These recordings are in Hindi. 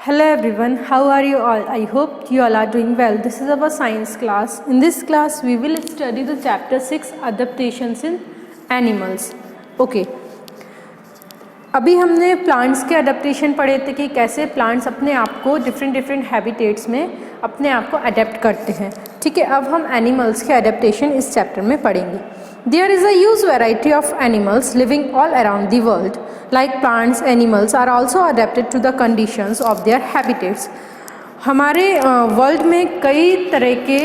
Hello everyone, how are you all? I hope you all are doing well. This is our science class. In this class, we will study the chapter 6 adaptations in animals. Okay. अभी हमने प्लांट्स के अडेप्टेशन पढ़े थे कि कैसे प्लांट्स अपने आप को डिफरेंट हैबिटेट्स में अपने आप को अडेप्ट करते हैं. ठीक है, अब हम एनिमल्स के अडेप्टेशन इस चैप्टर में पढ़ेंगे. There is a huge variety of animals living all around the world. Like plants, animals are also adapted to the conditions of their habitats. हमारे वर्ल्ड में कई तरह के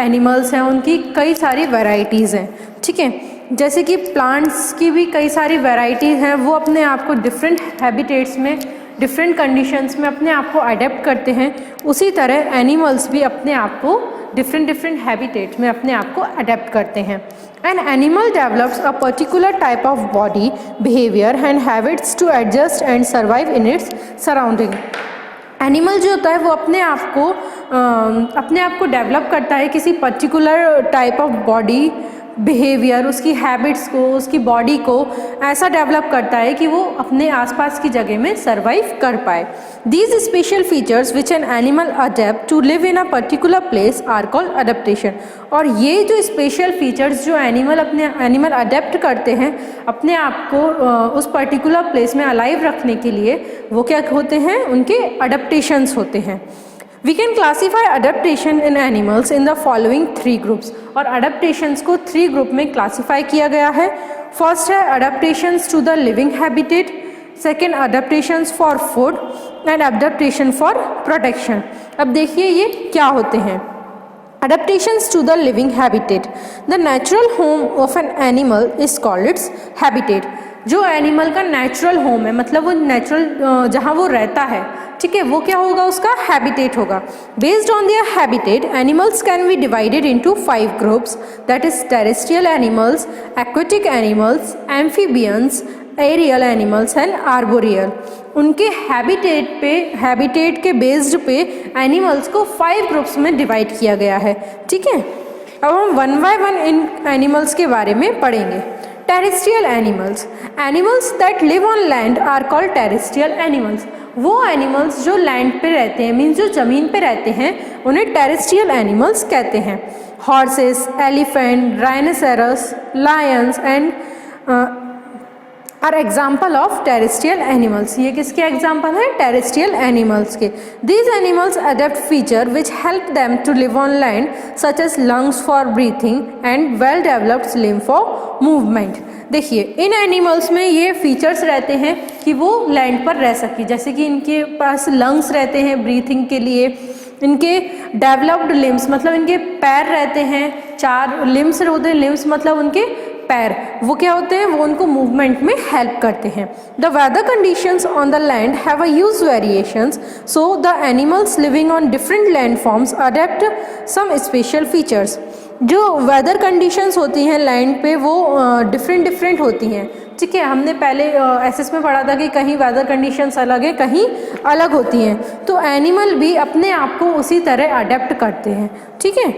एनिमल्स हैं, उनकी कई सारी वैरायटीज़ हैं. ठीक है, जैसे कि प्लांट्स की भी कई सारी वैरायटीज़ हैं, वो अपने आप को डिफरेंट हैबिटेट्स में डिफरेंट कंडीशंस में अपने आप को अडेप्ट करते हैं. उसी तरह एनिमल्स भी अपने आप को डिफरेंट हैबिटेट में अपने आप को अडेप्ट करते हैं. An animal develops a particular type of body, behavior and habits to adjust and survive in its surrounding. Animal जो होता है वो अपने आप को डेवलप करता है किसी particular type of body, behaviour, उसकी हैबिट्स को, उसकी बॉडी को ऐसा डेवलप करता है कि वो अपने आसपास की जगह में सर्वाइव कर पाए. These special features which an animal adapt to live in a particular place are called adaptation. और ये जो स्पेशल फीचर्स जो एनिमल अडेप्ट करते हैं अपने आप को उस पर्टिकुलर प्लेस में अलाइव रखने के लिए, वो क्या होते हैं, उनके अडेप्टेशंस होते हैं. We can classify adaptation in animals in the following 3 groups. और adaptations को 3 ग्रुप में क्लासीफाई किया गया है. फर्स्ट है adaptations to the living habitat, second adaptations for food and adaptation for protection. अब देखिए ये क्या होते हैं. Adaptations to the living habitat. The natural home of an animal is called its habitat. जो एनिमल का नेचुरल होम है, मतलब वो नेचुरल जहाँ वो रहता है, ठीक है, वो क्या होगा, उसका हैबिटेट होगा. Based on their habitat animals can be divided into 5 groups, that is terrestrial animals, aquatic animals, amphibians, aerial animals and arboreal. उनके हैबिटेट के बेस्ड पे एनिमल्स को 5 ग्रुप्स में डिवाइड किया गया है. ठीक है, अब हम वन बाय वन इन एनिमल्स के बारे में पढ़ेंगे. Terrestrial animals. Animals that live on land are called terrestrial animals. वो एनिमल्स जो लैंड पे रहते हैं, मीन्स जो ज़मीन पे रहते हैं, उन्हें टेरेस्ट्रियल एनिमल्स कहते हैं. Horses, elephant, rhinoceros, lions and are example of terrestrial animals. ये किसके एग्जाम्पल हैं, टेरेस्ट्रियल एनिमल्स के. These animals adapt feature which help them to live on land such as lungs for breathing and well developed limb for movement. देखिए इन एनिमल्स में ये फीचर्स रहते हैं कि वो लैंड पर रह सके, जैसे कि इनके पास लंग्स रहते हैं ब्रीथिंग के लिए, इनके डेवलप्ड लिम्स मतलब इनके पैर रहते हैं, 4 लिम्स होते हैं. लिम्स मतलब उनके पैर, वो क्या होते हैं, वो उनको मूवमेंट में हेल्प करते हैं. The weather conditions on the land have a huge variations, so the animals living on different land forms adapt some special features. जो वेदर कंडीशंस होती हैं लैंड पे वो डिफरेंट होती हैं. ठीक है, हमने पहले एसएस में पढ़ा था कि कहीं वेदर कंडीशंस अलग है, कहीं अलग होती हैं. तो एनिमल भी अपने आप को उसी तरह अडेप्ट करते हैं. ठीक है,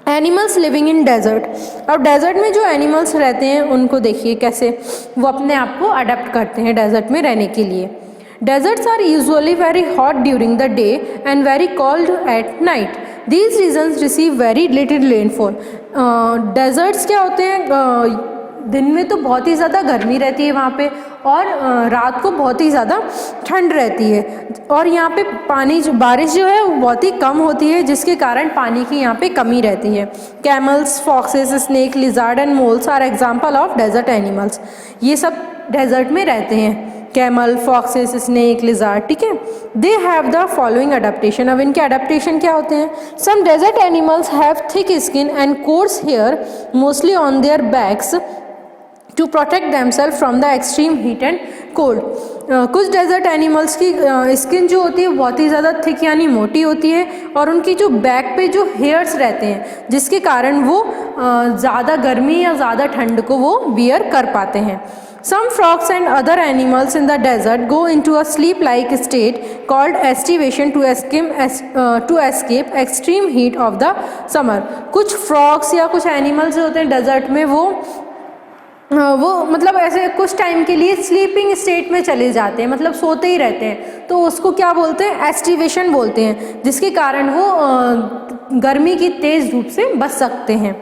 एनिमल्स लिविंग इन डेजर्ट. अब डेजर्ट में जो एनिमल्स रहते हैं उनको देखिए कैसे वो अपने आप को अडेप्ट करते हैं डेजर्ट में रहने के लिए. Deserts are usually very hot during the day and very cold at night. These regions receive very little rainfall. Deserts क्या होते हैं, दिन में तो बहुत ही ज़्यादा गर्मी रहती है वहाँ पे, और रात को बहुत ही ज़्यादा ठंड रहती है. और यहाँ पे पानी जो बारिश जो है वो बहुत ही कम होती है, जिसके कारण पानी की यहाँ पे कमी रहती है. Camels, foxes, snake, lizard and moles are example of desert animals. ये सब डेजर्ट में रहते हैं, कैमल, फॉक्सेस, स्नेक, लिजार्ड. ठीक है, they have the following adaptation. अब इनके अडेप्टेशन क्या होते हैं. Some desert animals have thick skin and coarse hair mostly on their backs to protect themselves from the extreme heat and cold. कुछ डेजर्ट एनिमल्स की स्किन जो होती है बहुत ही ज़्यादा थिक यानी मोटी होती है, और उनकी जो बैक पे जो हेयर्स रहते हैं जिसके कारण वो ज़्यादा गर्मी या ज़्यादा ठंड को वो बियर कर पाते हैं. Some frogs and other animals in the desert go into a sleep-like state called estivation to escape extreme heat of the summer. कुछ frogs या कुछ animals जो होते हैं डेजर्ट में वो वो मतलब ऐसे कुछ टाइम के लिए स्लीपिंग स्टेट में चले जाते हैं, मतलब सोते ही रहते हैं, तो उसको क्या बोलते हैं, एस्टिवेशन बोलते हैं, जिसके कारण वो गर्मी की तेज़ धूप से बच सकते हैं।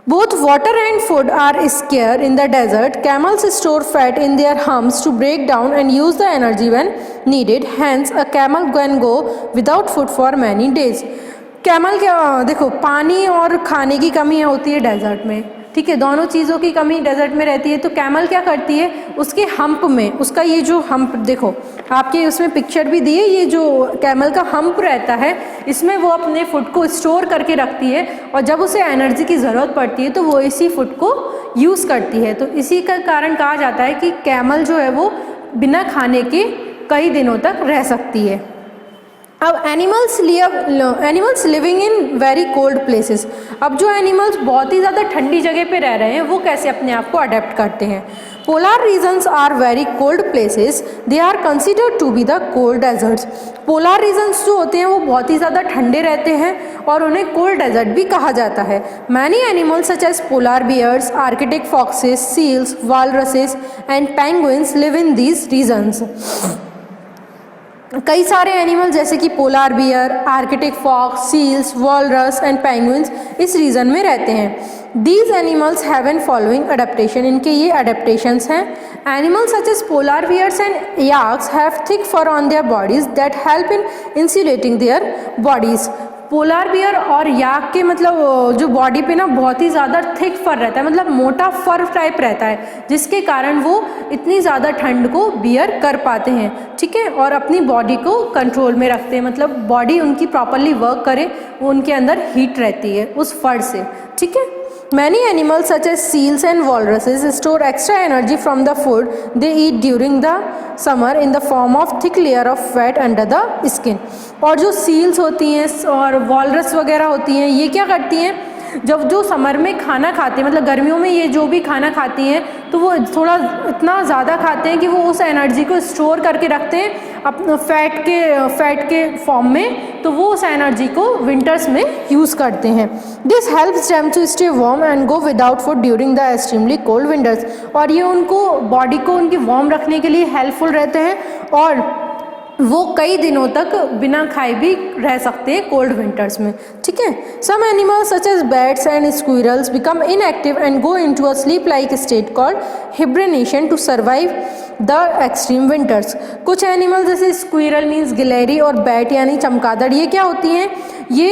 Both water and food are scarce in the desert. Camels store fat in their humps to break down and use the energy when needed. Hence, a camel can go without food for many days. Camel क्या देखो, पानी और खाने की कमी होती है डेजर्ट में, ठीक है, दोनों चीज़ों की कमी डेजर्ट में रहती है। तो कैमल क्या करती है, उसके हम्प में, उसका ये जो हम्प देखो आपके उसमें पिक्चर भी दी है, ये जो कैमल का हम्प रहता है इसमें वो अपने फूड को स्टोर करके रखती है, और जब उसे एनर्जी की ज़रूरत पड़ती है तो वो इसी फूड को यूज़ करती है। तो इसी का कारण कहा जाता है कि कैमल जो है वो बिना खाने के कई दिनों तक रह सकती है। अब animals living in very cold places, अब जो एनिमल्स बहुत ही ज़्यादा ठंडी जगह पे रह रहे हैं वो कैसे अपने आप को अडेप्ट करते हैं। Polar regions are very cold places, they are considered to be the cold deserts. Polar regions जो होते हैं वो बहुत ही ज़्यादा ठंडे रहते हैं और उन्हें कोल्ड डेजर्ट भी कहा जाता है। Many animals such as polar bears, Arctic foxes, seals, walruses and penguins live in these regions. कई सारे एनिमल जैसे कि polar bear, Arctic fox, seals, walrus and penguins इस रीजन में रहते हैं। These animals have an following adaptation, इनके ये अडेप्टेशंस हैं। Animals such as polar bears and yaks have thick fur on their bodies that help in insulating their bodies. Polar bear और याक के मतलब जो बॉडी पे ना बहुत ही ज़्यादा थिक फर रहता है, मतलब मोटा फर टाइप रहता है, जिसके कारण वो इतनी ज़्यादा ठंड को बियर कर पाते हैं, ठीक है, और अपनी बॉडी को कंट्रोल में रखते हैं, मतलब बॉडी उनकी प्रॉपरली वर्क करे, वो उनके अंदर हीट रहती है उस फर से, ठीक है। Many animals such as seals and walruses store extra energy from the food they eat during the summer in the form of thick layer of fat under the skin। और जो सील्स होती हैं और वॉलरस वगैरह होती हैं, ये क्या करती हैं, जब जो समर में खाना खाते हैं, मतलब गर्मियों में ये जो भी खाना खाती हैं, तो वो थोड़ा इतना ज़्यादा खाते हैं कि वो उस एनर्जी को स्टोर करके रखते हैं अपने फैट के फॉर्म में, तो वो उस एनर्जी को विंटर्स में यूज़ करते हैं। This helps them to stay warm and go without food during the extremely cold winters. और ये उनको बॉडी को उनकी वार्म रखने के लिए हेल्पफुल रहते हैं और वो कई दिनों तक बिना खाए भी रह सकते हैं कोल्ड विंटर्स में, ठीक है। Some animals such as bats and squirrels become inactive and go into a sleep like state called hibernation to survive the extreme winters. कुछ एनिमल जैसे स्क्विरल मीन्स गिलहरी और बैट यानी चमगादड़, ये क्या होती हैं, ये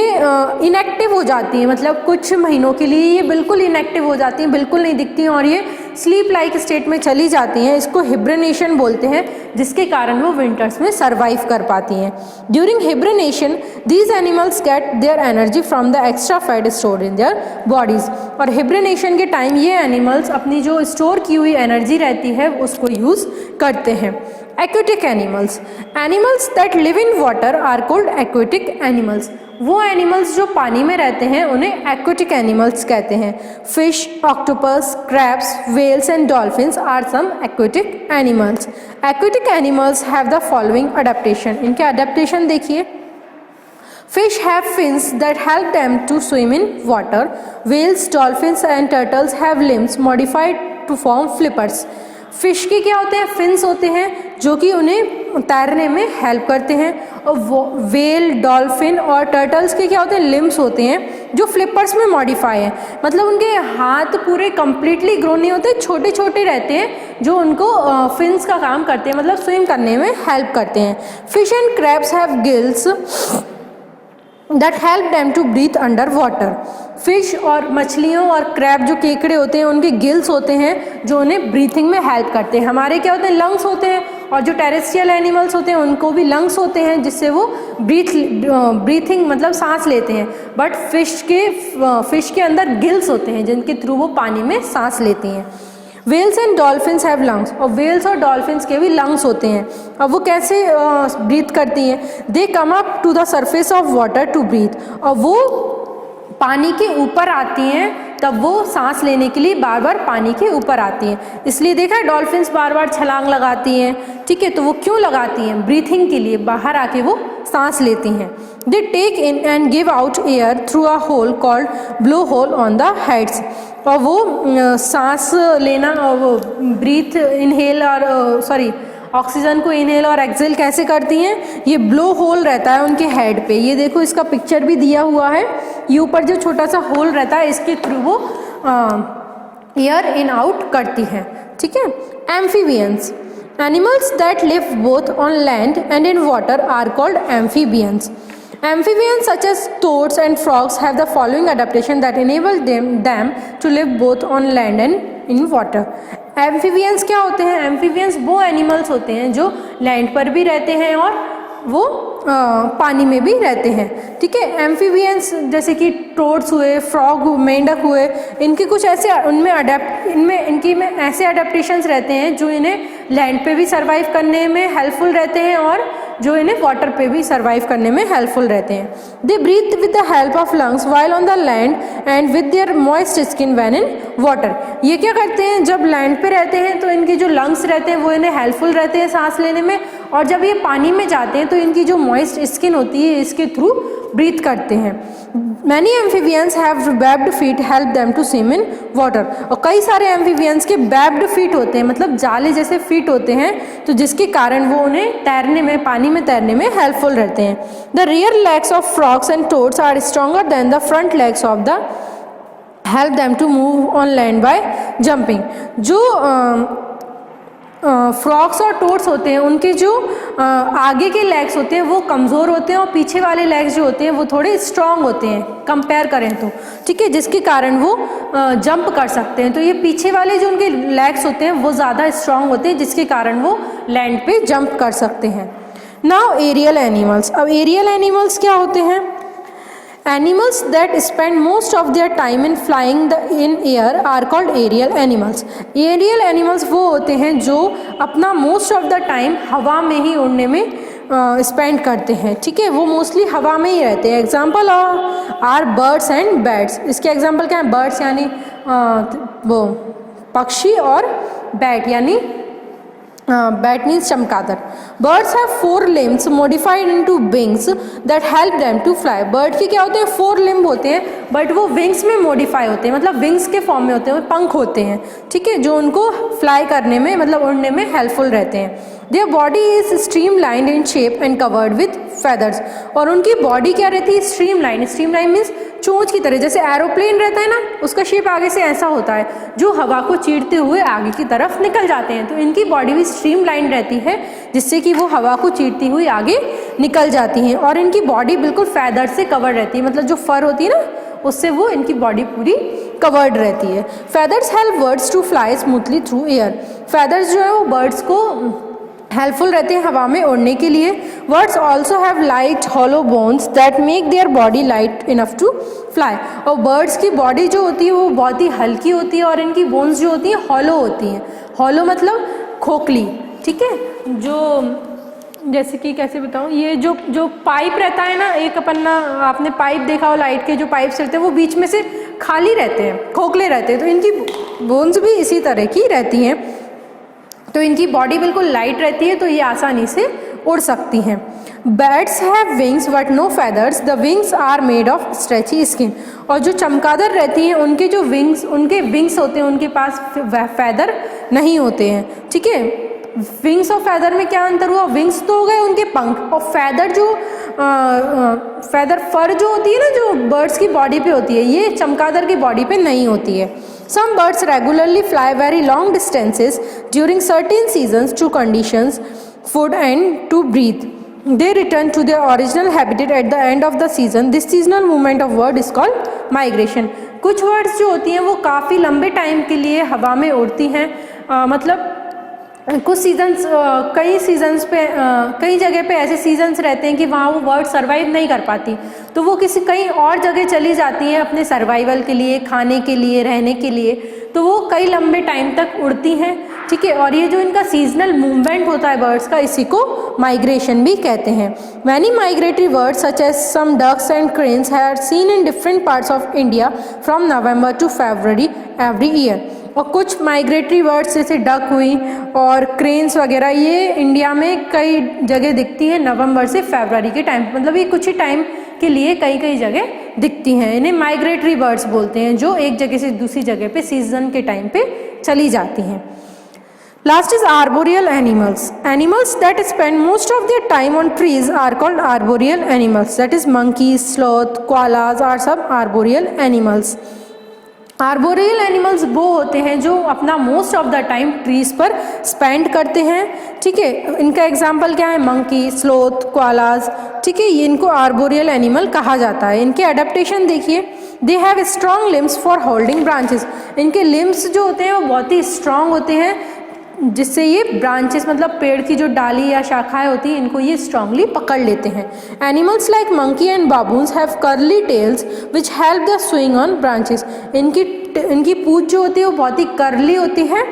इनएक्टिव हो जाती हैं, मतलब कुछ महीनों के लिए ये बिल्कुल इनएक्टिव हो जाती हैं, बिल्कुल नहीं दिखती हैं और ये स्लीप लाइक स्टेट में चली जाती हैं। इसको हिब्रेनेशन बोलते हैं, जिसके कारण वो विंटर्स में सर्वाइव कर पाती हैं। During hibernation these animals get their energy from the extra fat stored in their bodies. और हिब्रेनेशन के टाइम ये एनिमल्स अपनी जो स्टोर की हुई एनर्जी रहती है उसको यूज़ करते हैं। Aquatic animals, animals that live in water are called aquatic animals. वो एनिमल्स जो पानी में रहते हैं उन्हें एक्वेटिक एनिमल्स कहते हैं। Fish, octopus, crabs, whales and dolphins are some aquatic animals. Aquatic animals have the following adaptation, इनके अडेप्टेशन देखिए। Fish have fins that help them to swim in water. Whales, dolphins and turtles have limbs modified to form flippers. Fish के क्या होते हैं, फिन्स होते हैं जो कि उन्हें तैरने में हेल्प करते हैं, और वेल, डॉल्फिन और टर्टल्स के क्या होते हैं, लिम्स होते हैं जो फ्लिपर्स में मॉडिफाई हैं, मतलब उनके हाथ पूरे कंप्लीटली ग्रो नहीं होते, छोटे छोटे रहते हैं जो उनको फिन्स का काम करते हैं, मतलब स्विम करने में हेल्प करते हैं। Fish and crabs have gills that help them to breathe under water. Fish और मछलियों और क्रैब जो केकड़े होते हैं उनके गिल्स होते हैं जो उन्हें ब्रीथिंग में हेल्प करते हैं। हमारे क्या होते हैं, लंग्स होते हैं, और जो टेरेस्ट्रियल एनिमल्स होते हैं उनको भी लंग्स होते हैं जिससे वो ब्रीथिंग मतलब सांस लेते हैं, बट फिश के अंदर गिल्स होते हैं जिनके थ्रू वो पानी में सांस लेती हैं। Whales and dolphins have lungs, और वेल्स और डॉल्फिन्स के भी लंग्स होते हैं। अब वो कैसे ब्रीथ करती हैं, they come up to the surface of water to breathe, और वो पानी के ऊपर आती हैं तब वो सांस लेने के लिए बार बार पानी के ऊपर आती हैं। इसलिए देखा है डॉल्फिन्स बार बार छलांग लगाती हैं, ठीक है, तो वो क्यों लगाती हैं? ब्रीथिंग के लिए, बाहर आके वो सांस लेती हैं। They take in and give out air through a hole called blow hole on the heads. और वो सांस लेना, वो ब्रीथ इनहेल और ऑक्सीजन को इनहेल और एक्सेल कैसे करती हैं? ये ब्लो होल रहता है उनके हेड पे। ये देखो इसका पिक्चर भी दिया हुआ है। ये ऊपर जो छोटा सा होल रहता है इसके थ्रू वो एयर इन आउट करती हैं, ठीक है। Amphibians, animals that live both on land and in water are called amphibians. Amphibians such as toads and frogs have the following adaptation that enable them to live both on land and in water. Amphibians क्या होते हैं? Amphibians वो एनिमल्स होते हैं जो लैंड पर भी रहते हैं और वो पानी में भी रहते हैं, ठीक है। एम्फीबियंस जैसे कि टोड्स हुए, फ्रॉग, मेंढक हुए, इनके कुछ ऐसे इनकी में ऐसे अडेप्टेशंस रहते हैं जो इन्हें लैंड पे भी सर्वाइव करने में हेल्पफुल रहते हैं और जो इन्हें वाटर पे भी सर्वाइव करने में हेल्पफुल रहते हैं। They breathe with the help of lungs while on the land and with their moist skin when in water. ये क्या करते हैं? जब लैंड पे रहते हैं तो इनके जो लंग्स रहते हैं वो इन्हें हेल्पफुल रहते हैं सांस लेने में, और जब ये पानी में जाते हैं तो इनकी जो मॉइस्ट स्किन होती है इसके थ्रू ब्रीथ करते हैं। Many amphibians have webbed feet help them to swim in water. और कई सारे एम्फीबियंस के वेब्ड फीट होते हैं, मतलब जाले जैसे फीट होते हैं, तो जिसके कारण वो उन्हें तैरने में, पानी में तैरने में हेल्पफुल रहते हैं। The rear legs of frogs and toads are stronger than the front legs of the help them to move on land by jumping. जो फ्रॉग्स और टोड्स होते हैं उनके जो आगे के लेग्स होते हैं वो कमज़ोर होते हैं और पीछे वाले लेग्स जो होते हैं वो थोड़े स्ट्रॉन्ग होते हैं कंपेयर करें तो, ठीक है, जिसके कारण वो जंप कर सकते हैं। तो ये पीछे वाले जो उनके लेग्स होते हैं वो ज़्यादा स्ट्रॉन्ग होते हैं जिसके कारण वो लैंड पे जंप कर सकते हैं। Now aerial animals. अब एरियल एनिमल्स क्या होते हैं? Animals that spend most of their time in flying in air are called aerial animals. Aerial animals वो होते हैं जो अपना most of the time हवा में ही उड़ने में स्पेंड करते हैं, ठीक है, वो मोस्टली हवा में ही रहते हैं। Example are birds and bats. इसके एग्जाम्पल क्या है? बर्ड्स यानी वो पक्षी और बैट यानी बैट मीन्स चमगादड़। Birds have 4 limbs modified into wings that help them to fly. Bird के क्या होते हैं? 4 limb होते हैं, बट वो विंग्स में मॉडिफाई होते हैं, मतलब विंग्स के फॉर्म में होते हैं, पंख होते हैं, ठीक है, जो उनको फ्लाई करने में, मतलब उड़ने में हेल्पफुल रहते हैं। Their body is streamlined in shape and covered with feathers. और उनकी बॉडी क्या रहती है? स्ट्रीमलाइन। स्ट्रीमलाइन मीन्स चोंच की तरह, जैसे एरोप्लेन रहता है ना, उसका शेप आगे से ऐसा होता है जो हवा को चीरते हुए आगे की तरफ निकल जाते हैं। तो इनकी बॉडी भी स्ट्रीमलाइन रहती है जिससे कि वो हवा को चीरती हुई आगे निकल जाती हैं। और इनकी बॉडी बिल्कुल फैदर से कवर रहती है, मतलब जो फर होती है ना उससे वो इनकी बॉडी पूरी कवर्ड रहती है। Feathers help birds to fly smoothly through air. Feathers जो है वो बर्ड्स को हेल्पफुल रहते हैं हवा में उड़ने के लिए। Birds also have light hollow bones that make their body light enough to fly. और बर्ड्स की बॉडी जो होती है वो बहुत ही हल्की होती है और इनकी बोन्स जो होती हैं हॉलो होती हैं। हॉलो मतलब खोखली, ठीक है, जो जैसे कि कैसे बताऊँ, ये जो पाइप रहता है ना, एक अपना आपने पाइप देखा हो, लाइट के जो पाइप्स रहते हैं वो बीच में से खाली रहते हैं, खोखले रहते हैं, तो इनकी बोन्स भी इसी तरह की रहती हैं। तो इनकी बॉडी बिल्कुल लाइट रहती है, तो ये आसानी से उड़ सकती हैं। Bats have wings but no feathers. The wings are made of stretchy skin. और जो चमगादड़ रहती हैं उनके जो उनके विंग्स होते हैं, उनके पास फैदर नहीं होते हैं, ठीक है। विंग्स और फैदर में क्या अंतर हुआ? विंग्स तो हो गए उनके पंख, और फैदर जो फैदर फर जो होती है ना, जो बर्ड्स की बॉडी पे होती है, ये चमगादड़ की बॉडी पे नहीं होती है। Some birds regularly fly very long distances during certain seasons to conditions food and to breathe. They return to their original habitat at the end of the season. This seasonal movement of bird is called migration. कुछ बर्ड्स जो होती हैं वो काफ़ी लंबे टाइम के लिए हवा में उड़ती हैं, मतलब कुछ सीजन्स, कई सीजन्स पे कई जगह पे ऐसे सीजन्स रहते हैं कि वहाँ वो बर्ड सर्वाइव नहीं कर पाती, तो वो किसी कहीं और जगह चली जाती हैं अपने सर्वाइवल के लिए, खाने के लिए, रहने के लिए, तो वो कई लंबे टाइम तक उड़ती हैं, ठीक है। और ये जो इनका सीजनल मूवमेंट होता है बर्ड्स का, इसी को माइग्रेशन भी कहते हैं। Many migratory birds such as some ducks and cranes are seen in different parts of India from November to February every year. और कुछ माइग्रेटरी बर्ड्स जैसे डक हुई और क्रेन्स वगैरह, ये इंडिया में कई जगह दिखती हैं नवंबर से फरवरी के टाइम, मतलब ये कुछ ही टाइम के लिए कई कई जगह दिखती हैं। इन्हें माइग्रेटरी बर्ड्स बोलते हैं, जो एक जगह से दूसरी जगह पे सीजन के टाइम पे चली जाती हैं। Last is arboreal animals. Animals that spend most of their time on trees are called arboreal animals. That is monkeys, sloth, koalas are सब arboreal animals. आर्बोरियल एनिमल्स वो होते हैं जो अपना most of the time trees पर स्पेंड करते हैं, ठीक है। इनका एग्जांपल क्या है, मंकी, स्लोथ, कोआलाज, ठीक है। ये इनको आर्बोरियल एनिमल कहा जाता है। इनके अडेप्टेशन देखिए, they have strong limbs for holding branches. इनके लिम्स जो होते हैं वो बहुत ही स्ट्रॉन्ग होते हैं, जिससे ये ब्रांचेस मतलब पेड़ की जो डाली या शाखाएं होती हैं इनको ये स्ट्रांगली पकड़ लेते हैं। Animals like monkey and baboons have curly tails which help the swing on branches. इनकी पूंछ जो होती है वो बहुत ही कर्ली होती है,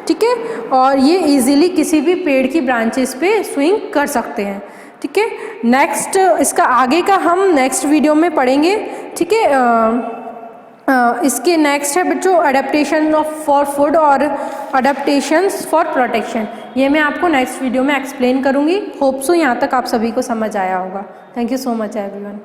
ठीक है, और ये इजीली किसी भी पेड़ की ब्रांचेस पे स्विंग कर सकते हैं, ठीक है। नेक्स्ट इसका आगे का हम नेक्स्ट वीडियो में पढ़ेंगे, ठीक है। इसके नेक्स्ट है बच्चों अडेप्टेशन फॉर फूड और अडेप्टेशंस फॉर प्रोटेक्शन। ये मैं आपको नेक्स्ट वीडियो में एक्सप्लेन करूँगी। होप सो यहाँ तक आप सभी को समझ आया होगा। Thank you so much everyone.